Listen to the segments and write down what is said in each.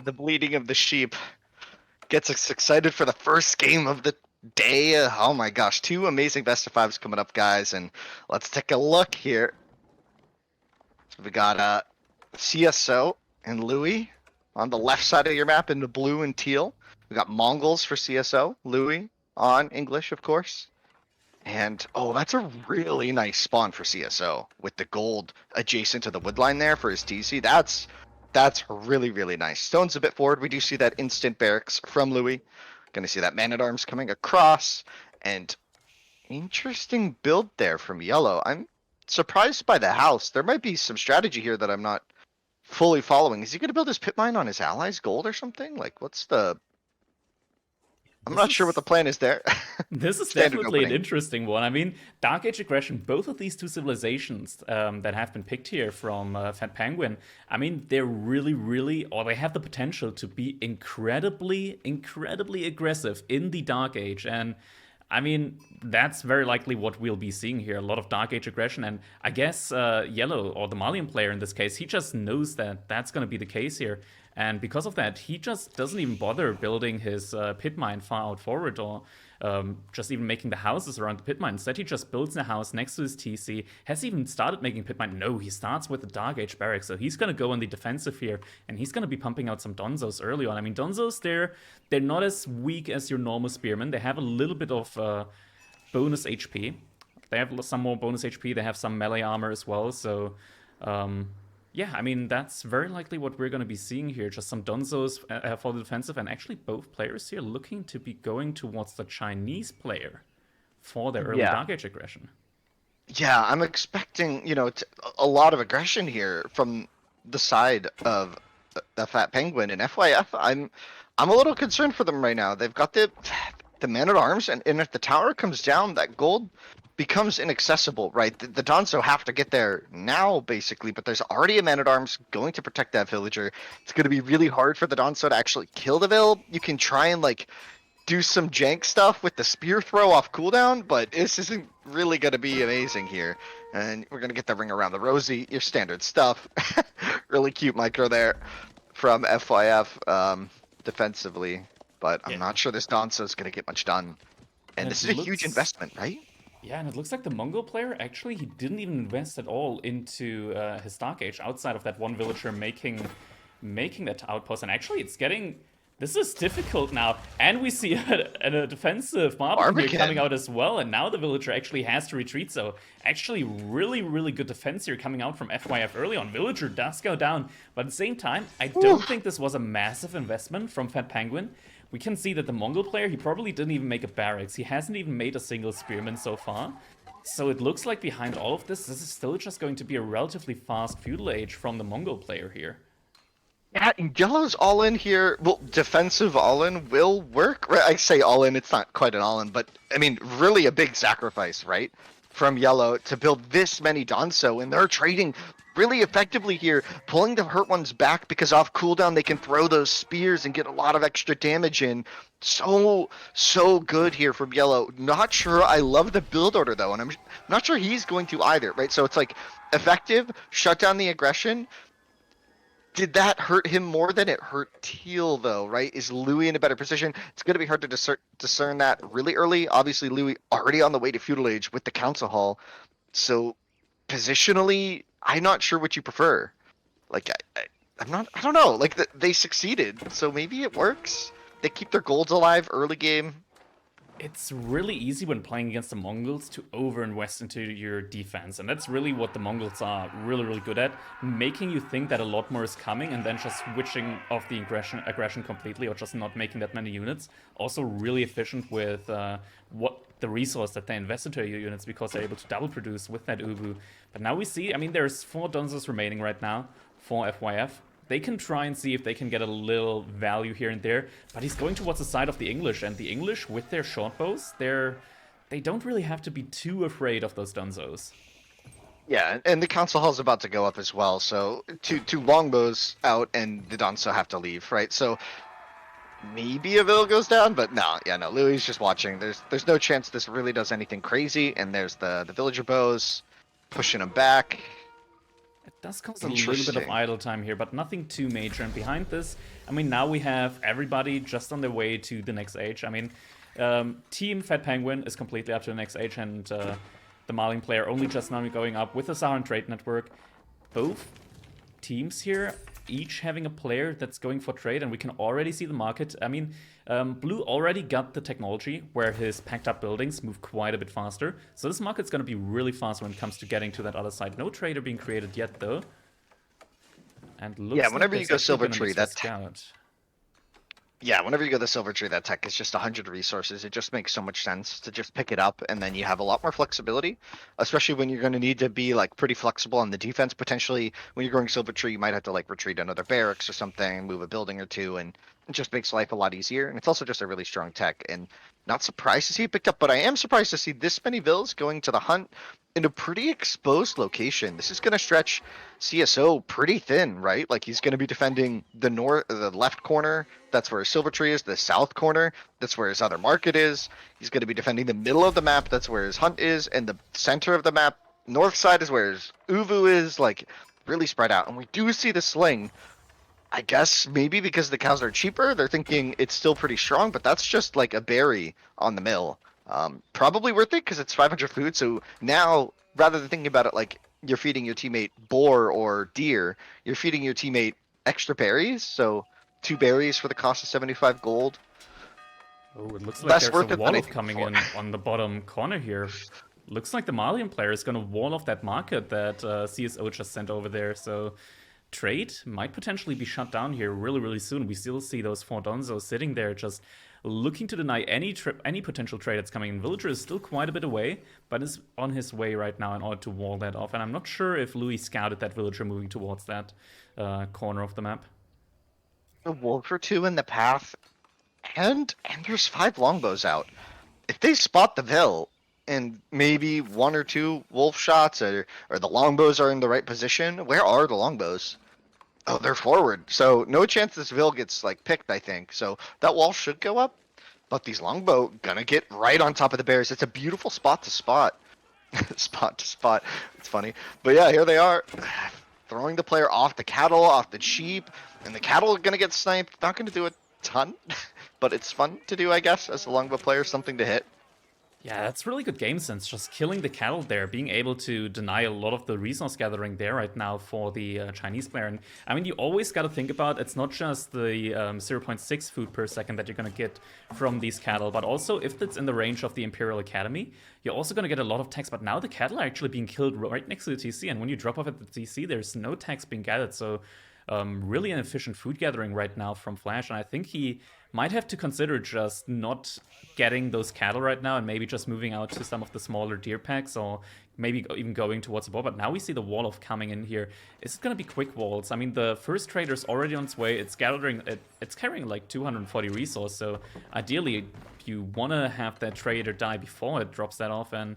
The bleating of the sheep gets us excited for the first game of the day. Oh my gosh, two amazing best of fives coming up, guys, and let's take a look here. So we got CSO and Louis on the left side of your map in the blue and teal. We got Mongols for CSO, Louis on English, of course. And oh, that's a really nice spawn for CSO with the gold adjacent to the woodline there for his TC. That's really, really nice. Stone's a bit forward. We do see that instant barracks from Louis. Gonna see that man-at-arms coming across. And interesting build there from yellow. I'm surprised by the house. There might be some strategy here that I'm not fully following. Is he gonna build his pit mine on his allies' gold or something? Like, what's the... I'm not sure what the plan is there. This is Standard definitely an opening. interesting one. I mean, Dark Age aggression, both of these two civilizations that have been picked here from Fat Penguin, I mean, they're really, or they have the potential to be incredibly aggressive in the Dark Age. And I mean, that's very likely what we'll be seeing here. A lot of Dark Age aggression. And I guess Yellow, or the Malian player in this case, he just knows that that's going to be the case here. And because of that, he just doesn't even bother building his pit mine far out forward or just even making the houses around the pit mine. Instead, he just builds a house next to his TC. Has even started making pit mine. No, he starts with the Dark Age barracks. So he's going to go on the defensive here, and he's going to be pumping out some Donzos early on. I mean, Donzos, they're not as weak as your normal spearmen. They have a little bit of bonus HP. They have some more bonus HP. They have some melee armor as well. So yeah, I mean, that's very likely what we're going to be seeing here. Just some Donzos for the defensive, and actually both players here looking to be going towards the Chinese player for their early Dark Age aggression. Yeah, I'm expecting, a lot of aggression here from the side of the Fat Penguin and FYF. I'm a little concerned for them right now. They've got the man-at-arms, and if the tower comes down, that gold becomes inaccessible, right? The Donzo have to get there now, basically, but there's already a man-at-arms going to protect that villager. It's going to be really hard for the Donzo to actually kill the Vil. You can try and, do some jank stuff with the spear throw off cooldown, but this isn't really going to be amazing here. And we're going to get the ring around the rosy, your standard stuff. Really cute micro there from FYF defensively, but I'm not sure this Donzo is going to get much done. And this is a huge investment, right? Yeah, and it looks like the Mongol player, actually, he didn't even invest at all into his Dark Age outside of that one villager making that outpost. And actually, it's getting... This is difficult now. And we see a defensive Barbican here coming out as well. And now the villager actually has to retreat. So actually, really good defense here coming out from FYF early on. Villager does go down. But at the same time, I don't think this was a massive investment from Fat Penguin. We can see that the Mongol player, he probably didn't even make a barracks. He hasn't even made a single spearman so far. So it looks like behind all of this is still just going to be a relatively fast Feudal Age from the Mongol player here. Yeah, Yellow's all-in here, well, defensive all-in will work. I say all-in, it's not quite an all-in, but, I mean, really a big sacrifice, right? From Yellow to build this many Donzo, and they're trading really effectively here, pulling the hurt ones back because off cooldown they can throw those spears and get a lot of extra damage in. So good here from Yellow. Not sure I love the build order, though, and I'm not sure he's going to either, right? So it's like, effective, shut down the aggression. Did that hurt him more than it hurt Teal, though, right? Is Louis in a better position? It's going to be hard to discern that really early. Obviously, Louis already on the way to Feudal Age with the Council Hall. So, positionally, I'm not sure what you prefer. Like, I don't know. Like, they succeeded, so maybe it works. They keep their golds alive early game. It's really easy when playing against the Mongols to over-invest into your defense, and that's really what the Mongols are really good at, making you think that a lot more is coming and then just switching off the aggression completely or just not making that many units. Also really efficient with what the resource that they invest into your units because they're able to double produce with that Ubu. But now we see, I mean, there's 4 Donzos remaining right now for FYF. They can try and see if they can get a little value here and there, but he's going towards the side of the English, and the English, with their short bows, they don't really have to be too afraid of those Donzos. Yeah, and the Council Hall's about to go up as well, so two longbows out, and the Donzo have to leave, right? So maybe a Vil goes down, but no, Louis is just watching. There's no chance this really does anything crazy, and there's the villager bows pushing him back. It does cause a little bit of idle time here, but nothing too major. And behind this, I mean, now we have everybody just on their way to the next age. I mean, Team Fat Penguin is completely up to the next age, and the Malian player only just now going up with the Saharan Trade Network. Both teams here, each having a player that's going for trade, and we can already see the market. I mean, Blue already got the technology where his packed up buildings move quite a bit faster. So this market's going to be really fast when it comes to getting to that other side. No trader being created yet, though. And looks yeah, whenever like you go Silver Tree, that's scout. Yeah, whenever you go the Silver Tree, that tech is just 100 resources. It just makes so much sense to just pick it up, and then you have a lot more flexibility, especially when you're going to need to be like pretty flexible on the defense. Potentially, when you're going Silver Tree, you might have to like retreat another barracks or something, move a building or two, and it just makes life a lot easier. And it's also just a really strong tech, and not surprised to see it picked up, but I am surprised to see this many vills going to the hunt in a pretty exposed location. This is going to stretch CSO pretty thin, right? Like he's going to be defending the left corner. That's where his Silver Tree is. The south corner. That's where his other market is. He's going to be defending the middle of the map. That's where his hunt is, and the center of the map, north side, is where his Uvu is. Like really spread out. And we do see the sling. I guess maybe because the cows are cheaper, they're thinking it's still pretty strong, but that's just like a berry on the mill. Probably worth it because it's 500 food. So now, rather than thinking about it like you're feeding your teammate boar or deer, you're feeding your teammate extra berries. So 2 berries for the cost of 75 gold. Oh, it looks like Less there's worth a it wall than I off think coming before. in on the bottom corner here. Looks like the Malian player is going to wall off that market that CsOH just sent over there. So trade might potentially be shut down here really, really soon. We still see those 4 Donzos sitting there just looking to deny any potential trade that's coming in. Villager is still quite a bit away, but is on his way right now in order to wall that off. And I'm not sure if Louis scouted that villager moving towards that corner of the map. A wolf or 2 in the path, and there's 5 longbows out. If they spot the Vill and maybe 1 or 2 wolf shots or the longbows are in the right position, where are the longbows? Oh, they're forward. So no chance this Vill gets like picked, I think. So that wall should go up, but these longbow gonna get right on top of the bears. It's a beautiful spot to spot. Spot to spot. It's funny. But yeah, here they are. Throwing the player off the cattle, off the sheep, and the cattle are gonna get sniped. Not gonna do a ton, but it's fun to do, I guess, as a longbow player, something to hit. Yeah, that's really good game sense. Just killing the cattle there, being able to deny a lot of the resource gathering there right now for the Chinese player. And I mean, you always got to think about it's not just the 0.6 food per second that you're going to get from these cattle, but also if it's in the range of the Imperial Academy, you're also going to get a lot of tax. But now the cattle are actually being killed right next to the TC, and when you drop off at the TC, there's no tax being gathered. So really an efficient food gathering right now from Flash, and I think he might have to consider just not getting those cattle right now and maybe just moving out to some of the smaller deer packs or maybe even going towards the ball. But now we see the wall of coming in here. Is it going to be quick walls? I mean, the first trader's already on its way. It's gathering, it's carrying like 240 resource, so ideally you want to have that trader die before it drops that off, and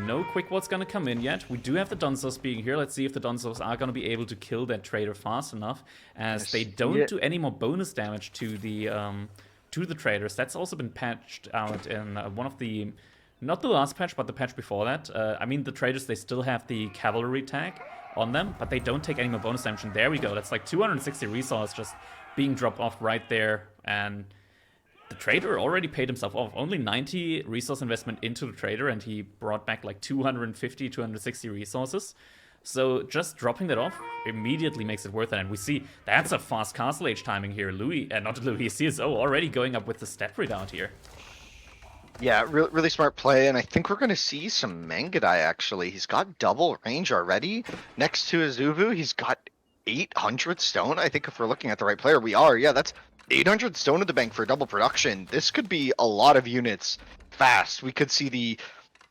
no quick what's gonna come in yet. We do have the Donzos being here. Let's see if the Donzos are gonna be able to kill that trader fast enough, as they don't do any more bonus damage to the traders. That's also been patched out in one of the, not the last patch, but the patch before that. I mean, the traders, they still have the cavalry tag on them, but they don't take any more bonus damage. And there we go. That's like 260 resource just being dropped off right there, and the trader already paid himself off. Only 90 resource investment into the trader, and he brought back like 250, 260 resources. So just dropping that off immediately makes it worth it. And we see that's a fast castle age timing here. Not Louis, CsO already going up with the stat readout here. Yeah, really smart play, and I think we're going to see some Mangadai, actually. He's got double range already. Next to his Uvu, he's got 800 stone. I think if we're looking at the right player, we are. Yeah, that's 800 stone in the bank for double production. This could be a lot of units fast. We could see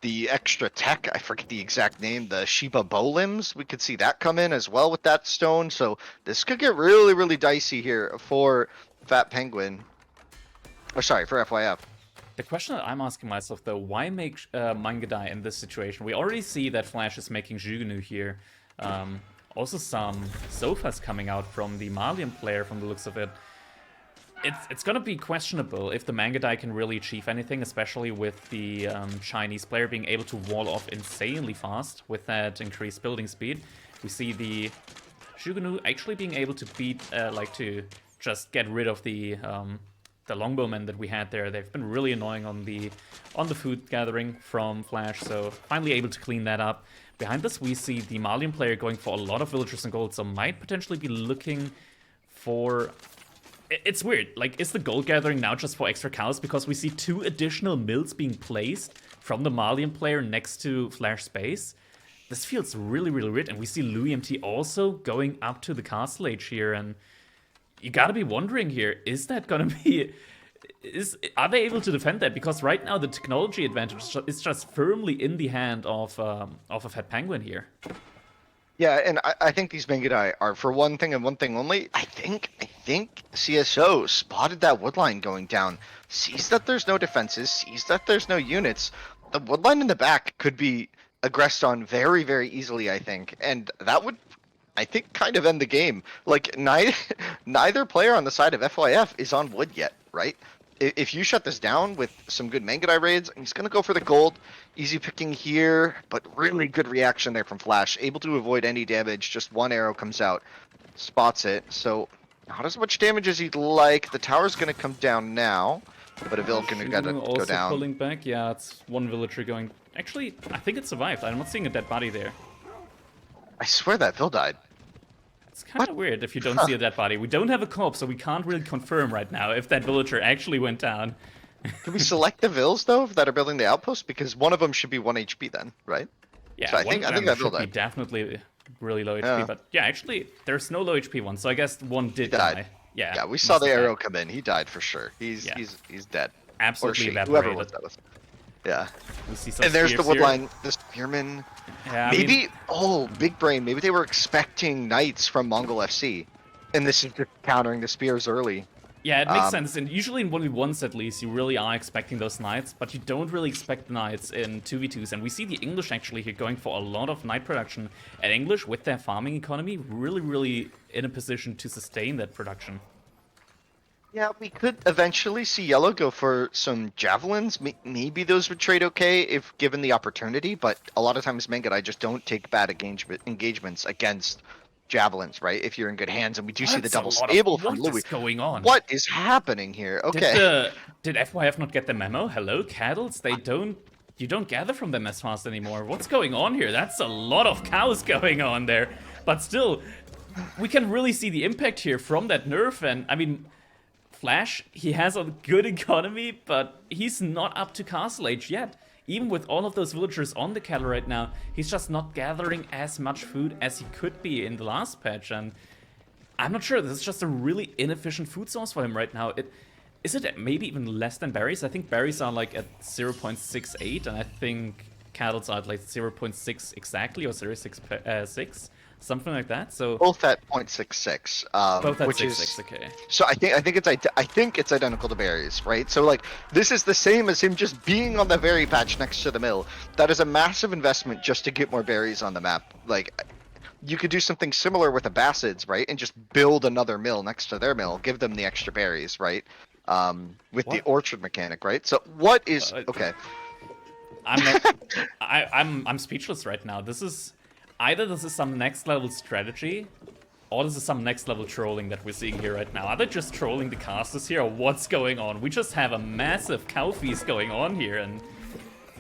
the extra tech, I forget the exact name, the Shiba bow limbs. We could see that come in as well with that stone. So this could get really, really dicey here for Fat Penguin. Or sorry, for FYF. The question that I'm asking myself, though, why make Mangadai in this situation? We already see that Flash is making Jugunu here. Also some sofas coming out from the Malian player from the looks of it. It's gonna be questionable if the Mangadai can really achieve anything, especially with the Chinese player being able to wall off insanely fast with that increased building speed. We see the Shuganu actually being able to beat, to just get rid of the longbowmen that we had there. They've been really annoying on the food gathering from Flash, so finally able to clean that up. Behind us, we see the Malian player going for a lot of villagers and gold, so might potentially be looking for... It's weird, like, is the gold gathering now just for extra cows? Because we see 2 additional mills being placed from the Malian player next to Flash Space. This feels really, really weird, and we see LoueMT also going up to the Castle Age here, and you gotta be wondering here, is that gonna be... Are they able to defend that? Because right now the technology advantage is just firmly in the hand of a Fat Penguin here. Yeah, and I think these Mangudai are for one thing and one thing only. I think CSO spotted that woodline going down, sees that there's no defenses, sees that there's no units. The woodline in the back could be aggressed on very, very easily, I think, and that would, I think, kind of end the game. Like, neither player on the side of FYF is on wood yet, right? If you shut this down with some good Mangudai raids, he's going to go for the gold. Easy picking here, but really good reaction there from Flash. Able to avoid any damage. Just one arrow comes out, spots it. So not as much damage as he'd like. The tower's going to come down now, but a Vilk going to go down. Pulling back. Yeah, it's one villager going... Actually, I think it survived. I'm not seeing a dead body there. I swear that Vil died. It's kind of weird if you don't see a dead body. We don't have a corpse, so we can't really confirm right now if that villager actually went down. Can we select the Vils, though, that are building the outpost? Because one of them should be 1 HP then, right? Yeah, so I think that Vil should be died. Definitely really low HP, but yeah, actually, there's no low HP one, so I guess one did die. Yeah, we saw the arrow come in. He died for sure. He's dead. Absolutely evaporated. Whoever was that was. Yeah. We see some and there's the woodline, here. the spearman. Yeah, maybe, big brain. Maybe they were expecting knights from Mongol FC, and this is just countering the spears early. Yeah, it makes sense. And usually in 1v1s at least, you really are expecting those knights, but you don't really expect the knights in 2v2s. And we see the English actually here going for a lot of knight production. And English, with their farming economy, really in a position to sustain that production. Yeah, we could eventually see Yellow go for some javelins. Maybe those would trade okay if given the opportunity, but a lot of times Mangudai just don't take bad engagements against javelins, right? If you're in good hands, and we do see the double stable from Louis. What is going on? What is happening here? Okay. Did FYF not get the memo? Hello, Cattles? You don't gather from them as fast anymore. What's going on here? That's a lot of cows going on there. But still, we can really see the impact here from that nerf, and I mean, Flash, he has a good economy, but he's not up to Castle Age yet. Even with all of those villagers on the cattle right now, he's just not gathering as much food as he could be in the last patch, and I'm not sure. This is just a really inefficient food source for him right now. Is it maybe even less than berries? I think berries are like at 0.68, and I think cattles are at like 0.6 exactly, or 0.6, something like that. So both at 0.66, both at which 6.6, is okay. So I think it's identical to berries, right? So like this is the same as him just being on the berry patch next to the mill. That is a massive investment just to get more berries on the map. Like, you could do something similar with the Bassids, right? And just build another mill next to their mill, give them the extra berries, right? With the orchard mechanic, right? So what is okay? I'm speechless right now. This is some next level strategy, or this is some next level trolling that we're seeing here right now. Are they just trolling the casters here, or what's going on? We just have a massive cow feast going on here, and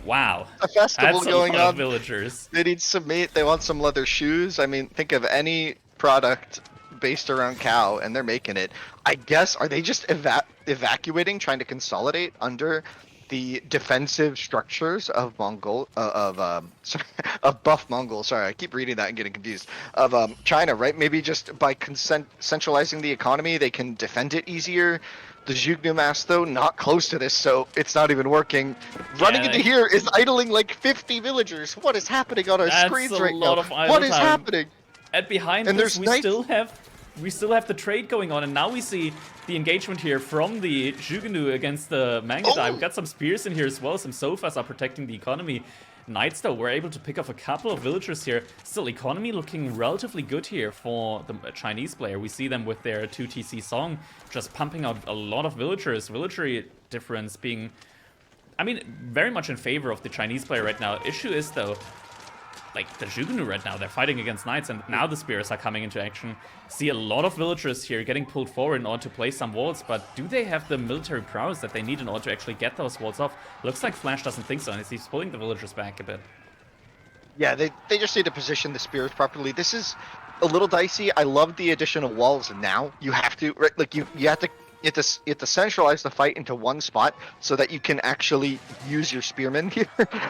wow, a festival that's going a lot on. Of villagers. They need some meat. They want some leather shoes. I mean, think of any product based around cow, and they're making it. I guess, are they just evacuating, trying to consolidate under the defensive structures of buff Mongol? Sorry, I keep reading that and getting confused. Of China, right? Maybe just by centralizing the economy, they can defend it easier. The Zhugnu mass, though, not close to this, so it's not even working. Running into here is idling like 50 villagers. What is happening on our screens right now? What is happening? And behind this, we still have the trade going on, and now we see the engagement here from the Zhugnu against the Mangudai. We've got some spears in here as well. Some sofas are protecting the economy. Knights, though, were able to pick off a couple of villagers here. Still, economy looking relatively good here for the Chinese player. We see them with their 2TC Song just pumping out a lot of villagers. Villagery difference being, I mean, very much in favor of the Chinese player right now. Issue is, though, like the Jugunu right now. They're fighting against knights, and now the spears are coming into action. See a lot of villagers here getting pulled forward in order to place some walls, but do they have the military prowess that they need in order to actually get those walls off? Looks like Flash doesn't think so, and he's pulling the villagers back a bit. Yeah, they just need to position the spears properly. This is a little dicey. I love the addition of walls now. You have to, right, like you have to centralize the fight into one spot so that you can actually use your spearmen here.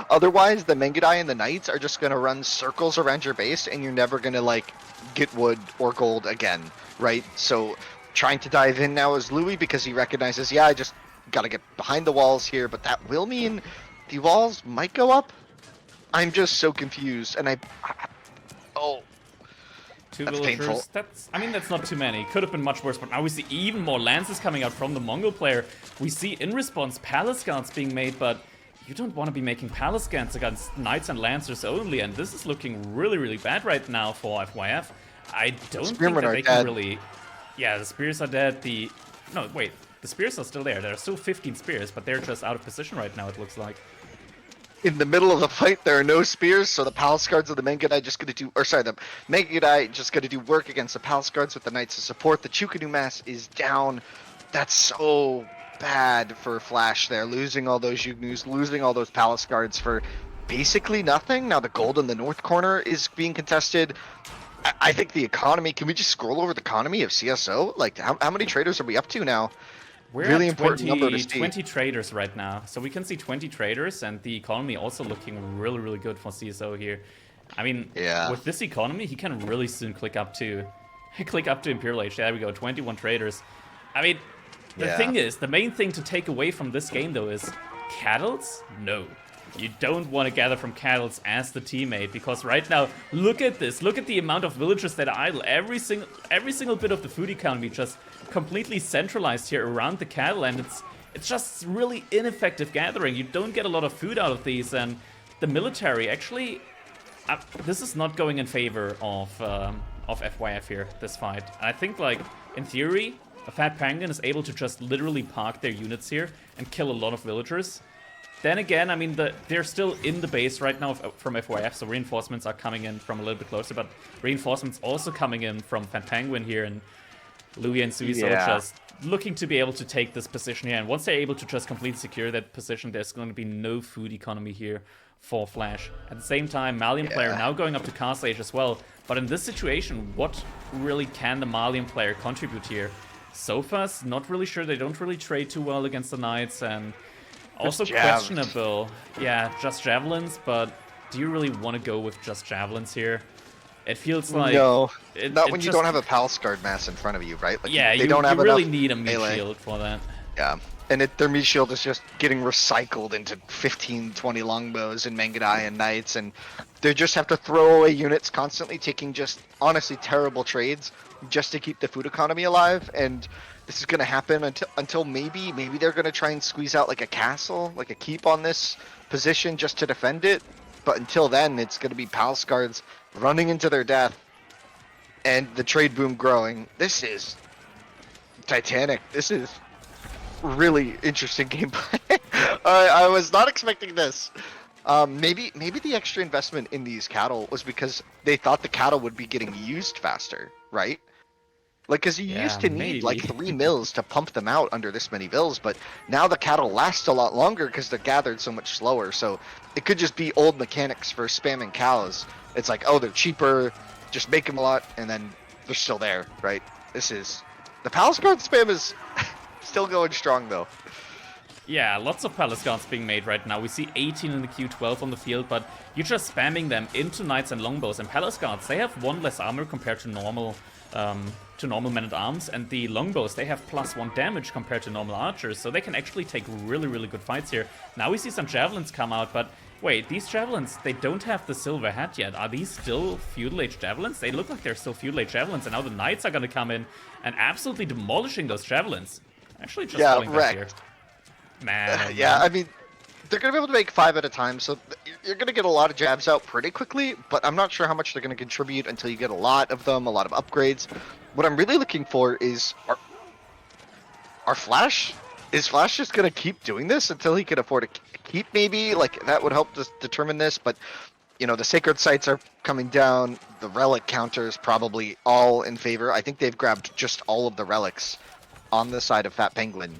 Otherwise, the Mengadai and the Knights are just gonna run circles around your base, and you're never gonna like get wood or gold again, right? So, trying to dive in now is Louis because he recognizes, yeah, I just gotta get behind the walls here, but that will mean the walls might go up. I'm just so confused, and oh. Two That's villagers. painful. That's not too many. Could have been much worse, but now we see even more lances coming out from the Mongol player. We see in response Palace Guards being made, but you don't want to be making Palace Guards against Knights and Lancers only, and this is looking really, really bad right now for FYF. I don't think that they can really... Yeah, the spears are dead. No, wait. The spears are still there. There are still 15 spears, but they're just out of position right now, it looks like. In the middle of the fight, there are no spears, so the Palace Guards of the Mengadai just gonna do, the Mengadai just gonna do work against the Palace Guards with the Knights of support. The Chukanu mass is down. That's so bad for Flash there, losing all those Yugnus, losing all those Palace Guards for basically nothing. Now the gold in the north corner is being contested. I think the economy, can we just scroll over the economy of CSO? Like, how many traders are we up to now? We're really at important number to see. 20 traders right now. So we can see 20 traders, and the economy also looking really, really good for CSO here. I mean, with this economy, he can really soon click up to Imperial Age. There we go, 21 traders. I mean, the thing is, the main thing to take away from this game, though, is cattles? No. You don't want to gather from cattles as the teammate, because right now, look at this. Look at the amount of villagers that are idle. Every single bit of the food economy just completely centralized here around the cattle, and it's just really ineffective gathering. You don't get a lot of food out of these, and the military actually... this is not going in favor of FYF here, this fight. And I think, like, in theory, a Fat Penguin is able to just literally park their units here and kill a lot of villagers. Then again, I mean, they're still in the base right now from FYF, so reinforcements are coming in from a little bit closer, but reinforcements also coming in from Fat Penguin here, and Louis and Suizo just looking to be able to take this position here. And once they're able to just completely secure that position, there's going to be no food economy here for Flash. At the same time, Malian player now going up to Castle Age as well. But in this situation, what really can the Malian player contribute here? Sofas, not really sure. They don't really trade too well against the Knights, and also questionable. Yeah, just javelins, but do you really want to go with just javelins here? It feels like... No, not when you don't have a Palace Guard mass in front of you, right? Like, yeah, they don't have you really enough need a meat melee shield for that. Yeah, and their meat shield is just getting recycled into 15, 20 longbows and Mengadai and Knights, and they just have to throw away units constantly, taking just, honestly, terrible trades just to keep the food economy alive, and this is going to happen until maybe they're going to try and squeeze out like a castle, like a keep on this position just to defend it. But until then, it's going to be Palace Guards running into their death and the trade boom growing. This is Titanic. This is really interesting gameplay. I was not expecting this. Maybe the extra investment in these cattle was because they thought the cattle would be getting used faster, right? Like, because you used to need like 3 mills to pump them out under this many mills, but now the cattle last a lot longer because they're gathered so much slower. So it could just be old mechanics for spamming cows. It's like, oh, they're cheaper, just make them a lot, and then they're still there, right? This is... The Palace Guard spam is still going strong, though. Yeah, lots of Palace Guards being made right now. We see 18 in the queue, 12 on the field, but you're just spamming them into Knights and Longbows. And Palace Guards, they have 1 less armor compared to normal men-at-arms, and the Longbows, they have +1 damage compared to normal archers, so they can actually take really, really good fights here. Now we see some Javelins come out, but wait, these Javelins, they don't have the silver hat yet. Are these still Feudal Age Javelins? They look like they're still Feudal Age Javelins, and now the Knights are gonna come in and absolutely demolishing those Javelins. Actually, just falling back here. Man. Yeah, I mean, they're going to be able to make 5 at a time, so you're going to get a lot of jabs out pretty quickly, but I'm not sure how much they're going to contribute until you get a lot of them, a lot of upgrades. What I'm really looking for is, are Flash? Is Flash just going to keep doing this until he can afford to keep, maybe? Like, that would help to determine this, but you know, the sacred sites are coming down. The relic counters probably all in favor. I think they've grabbed just all of the relics on the side of Fat Penguin.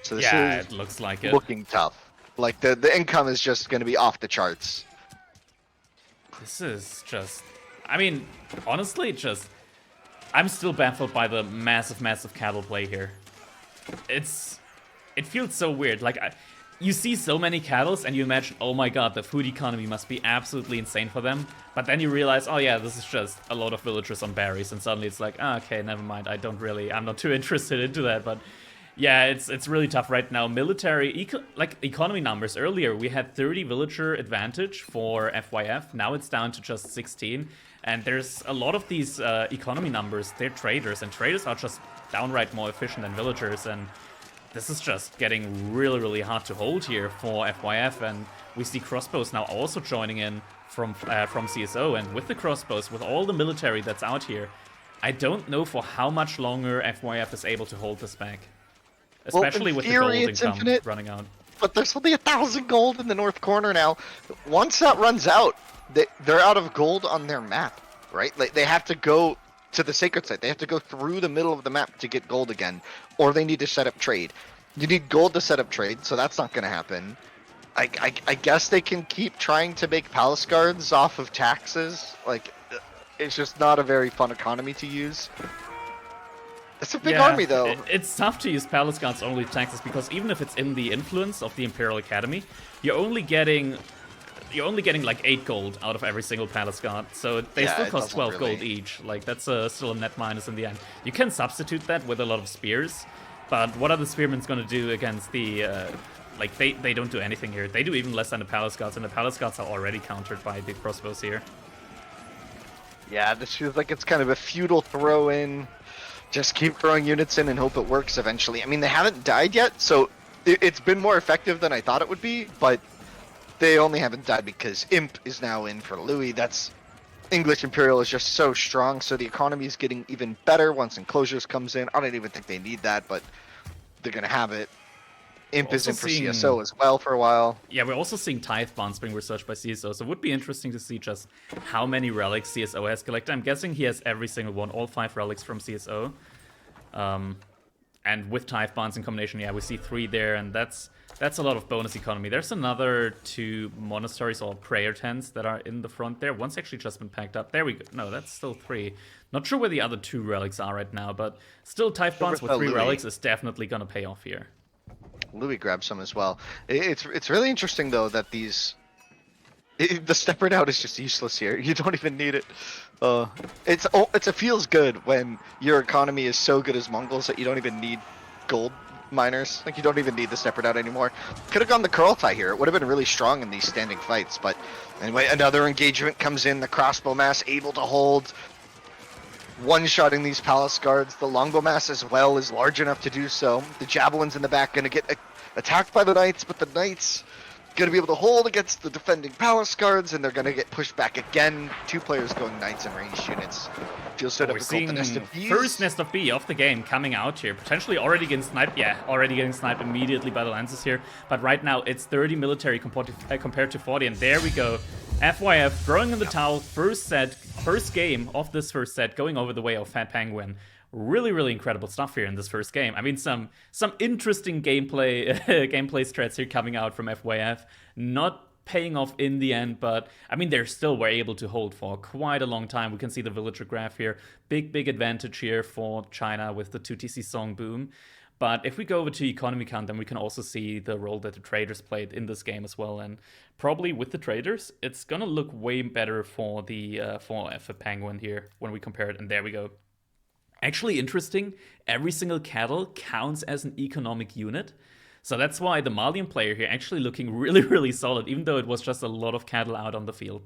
So this Yeah, is it looks like it. looking tough. Like the income is just going to be off the charts. This is just... I mean, honestly, I'm still baffled by the massive cattle play here. It feels so weird. Like, you see so many cattles and you imagine, oh my god, the food economy must be absolutely insane for them. But then you realize, oh yeah, this is just a lot of villagers on berries, and suddenly it's like, oh, okay, never mind. I'm not too interested into that. But yeah, it's really tough right now. Military, economy numbers. Earlier we had 30 villager advantage for FYF. Now it's down to just 16. And there's a lot of these economy numbers. They're traders, and traders are just downright more efficient than villagers. And this is just getting really hard to hold here for FYF, and we see crossbows now also joining in from CSO, and with the crossbows, with all the military that's out here, I don't know for how much longer FYF is able to hold this back. Especially with the gold income infinite, running out. But there's only 1,000 gold in the north corner now. Once that runs out, they're out of gold on their map, right? Like, they have to go to the sacred site. They have to go through the middle of the map to get gold again, or they need to set up trade. You need gold to set up trade, so that's not going to happen. I guess they can keep trying to make palace guards off of taxes. Like, it's just not a very fun economy to use. It's a big army, though. It's tough to use palace guards only to taxes, because even if it's in the influence of the Imperial Academy, you're only getting like 8 gold out of every single palace guard, so they still cost 12 gold each. Like, that's still a net minus in the end. You can substitute that with a lot of spears, but what are the spearmen gonna do against the... like, they don't do anything here. They do even less than the palace guards, and the palace guards are already countered by the crossbows here. Yeah, this feels like it's kind of a feudal throw-in. Just keep throwing units in and hope it works eventually. I mean, they haven't died yet, so it's been more effective than I thought it would be, but they only haven't died because Imp is now in for Louis. That's English Imperial is just so strong, so the economy is getting even better once Enclosures comes in. I don't even think they need that, but they're going to have it. Imp is in for CSO as well for a while. Yeah, we're also seeing Tithe Bonds being researched by CSO, so it would be interesting to see just how many relics CSO has collected. I'm guessing he has every single one, all 5 relics from CSO. And with Tithe Bonds in combination, yeah, we see 3 there, and that's a lot of bonus economy. There's another 2 monasteries or prayer tents that are in the front there. One's actually just been packed up. There we go. No, that's still 3. Not sure where the other 2 relics are right now, but still Tithe Bonds with 3 relics is definitely going to pay off here. Louis grabs some as well. It's really interesting, though, that the stepper out is just useless here. You don't even need it. It feels good when your economy is so good as Mongols that you don't even need gold miners. Like, you don't even need the stepper out anymore. Could have gone the Kurultai here. It would have been really strong in these standing fights. But anyway, another engagement comes in. The crossbow mass able to hold. One-shotting these palace guards. The longbow mass as well is large enough to do so. The javelins in the back going to get attacked by the knights, but the knights going to be able to hold against the defending palace guards, and they're going to get pushed back again. 2 players going knights and ranged units. Feels so difficult. We're seeing first Nest of B of the game coming out here. Potentially already getting sniped. Yeah, already getting sniped immediately by the lances here. But right now it's 30 military compared to 40, and there we go. FYF throwing in the towel. First game of this first set going over the way of Fat Penguin. Really incredible stuff here in this first game. I mean, some interesting gameplay strats here coming out from FYF. Not paying off in the end, but I mean, they still were able to hold for quite a long time. We can see the villager graph here. Big advantage here for China with the 2TC Song Boom. But if we go over to economy count, then we can also see the role that the traders played in this game as well. And probably with the traders, it's gonna look way better for the for Penguin here when we compare it. And there we go. Actually interesting, every single cattle counts as an economic unit. So that's why the Malian player here actually looking really solid, even though it was just a lot of cattle out on the field.